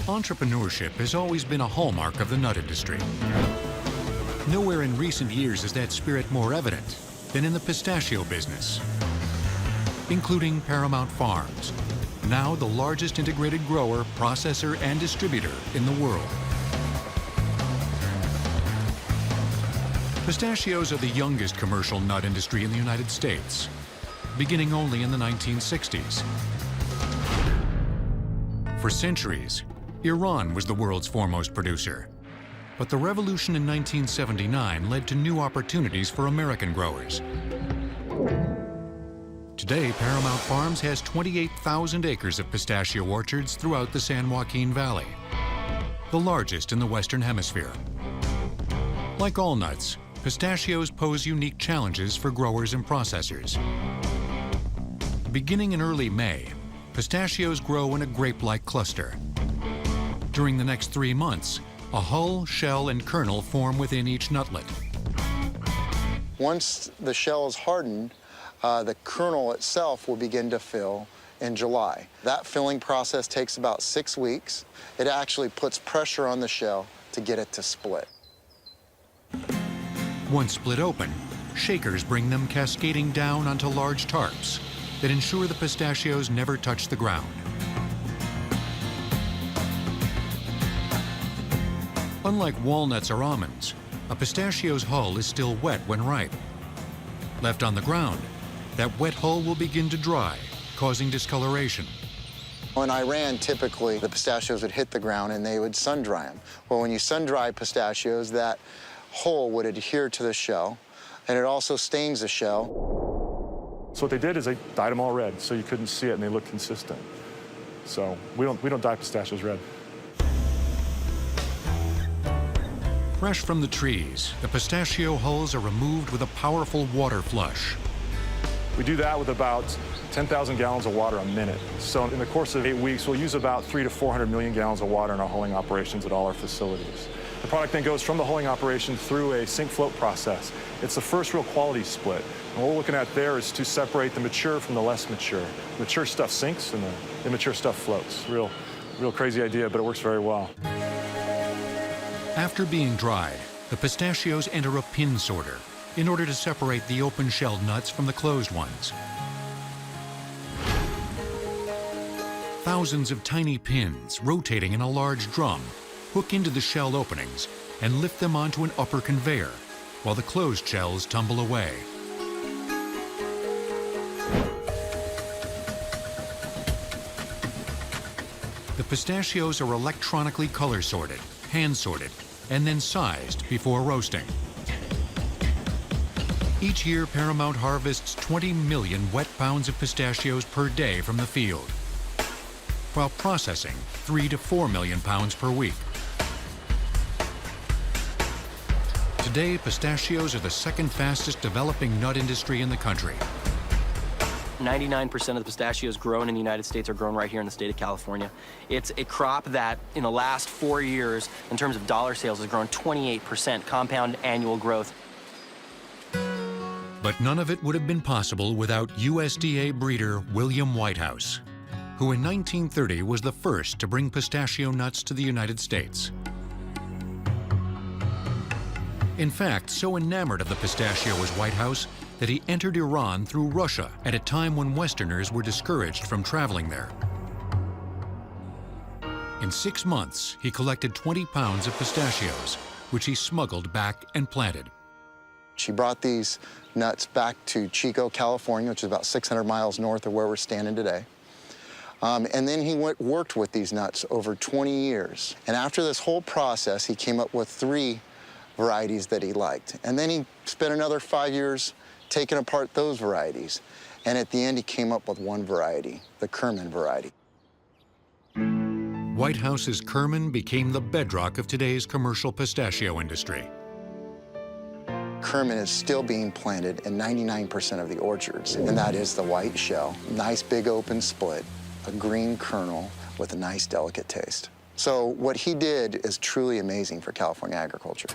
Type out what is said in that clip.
Entrepreneurship has always been a hallmark of the nut industry. Nowhere in recent years is that spirit more evident than in the pistachio business, including Paramount Farms, now the largest integrated grower, processor, and distributor in the world. Pistachios are the youngest commercial nut industry in the United States, beginning only in the 1960s. For centuries, Iran was the world's foremost producer. But the revolution in 1979 led to new opportunities for American growers. Today, Paramount Farms has 28,000 acres of pistachio orchards throughout the San Joaquin Valley, the largest in the Western Hemisphere. Like all nuts, pistachios pose unique challenges for growers and processors. Beginning in early May, pistachios grow in a grape-like cluster. During the next 3 months, a hull, shell, and kernel form within each nutlet. Once the shell is hardened, the kernel itself will begin to fill in July. That filling process takes about 6 weeks. It actually puts pressure on the shell to get it to split. Once split open, shakers bring them cascading down onto large tarps that ensure the pistachios never touch the ground. Unlike walnuts or almonds, a pistachio's hull is still wet when ripe. Left on the ground, that wet hull will begin to dry, causing discoloration. In Iran, typically, the pistachios would hit the ground and they would sun-dry them. Well, when you sun-dry pistachios, that hull would adhere to the shell, and it also stains the shell. So what they did is they dyed them all red, so you couldn't see it and they looked consistent. So we don't dye pistachios red. Fresh from the trees, the pistachio hulls are removed with a powerful water flush. We do that with about 10,000 gallons of water a minute. So in the course of 8 weeks, we'll use about 300 to 400 million gallons of water in our hulling operations at all our facilities. The product then goes from the hulling operation through a sink float process. It's the first real quality split. And what we're looking at there is to separate the mature from the less mature. Mature stuff sinks and the immature stuff floats. Real crazy idea, but it works very well. After being dried, the pistachios enter a pin sorter in order to separate the open-shelled nuts from the closed ones. Thousands of tiny pins rotating in a large drum hook into the shell openings and lift them onto an upper conveyor while the closed shells tumble away. The pistachios are electronically color sorted, hand sorted, and then sized before roasting. Each year, Paramount harvests 20 million wet pounds of pistachios per day from the field, while processing 3 to 4 million pounds per week. Today, pistachios are the second fastest developing nut industry in the country. 99% of the pistachios grown in the United States are grown right here in the state of California. It's a crop that, in the last 4 years, in terms of dollar sales, has grown 28% compound annual growth. But none of it would have been possible without USDA breeder William Whitehouse, who in 1930 was the first to bring pistachio nuts to the United States. In fact, so enamored of the pistachio was Whitehouse that he entered Iran through Russia at a time when Westerners were discouraged from traveling there. In 6 months, he collected 20 pounds of pistachios, which he smuggled back and planted. She brought these nuts back to Chico, California, which is about 600 miles north of where we're standing today. And then he worked with these nuts over 20 years. And after this whole process, he came up with 3 varieties that he liked. And then he spent another 5 years taking apart those varieties. And at the end, he came up with 1 variety, the Kerman variety. Whitehouse's Kerman became the bedrock of today's commercial pistachio industry. Kerman is still being planted in 99% of the orchards, and that is the white shell, nice big open split, a green kernel with a nice delicate taste. So what he did is truly amazing for California agriculture.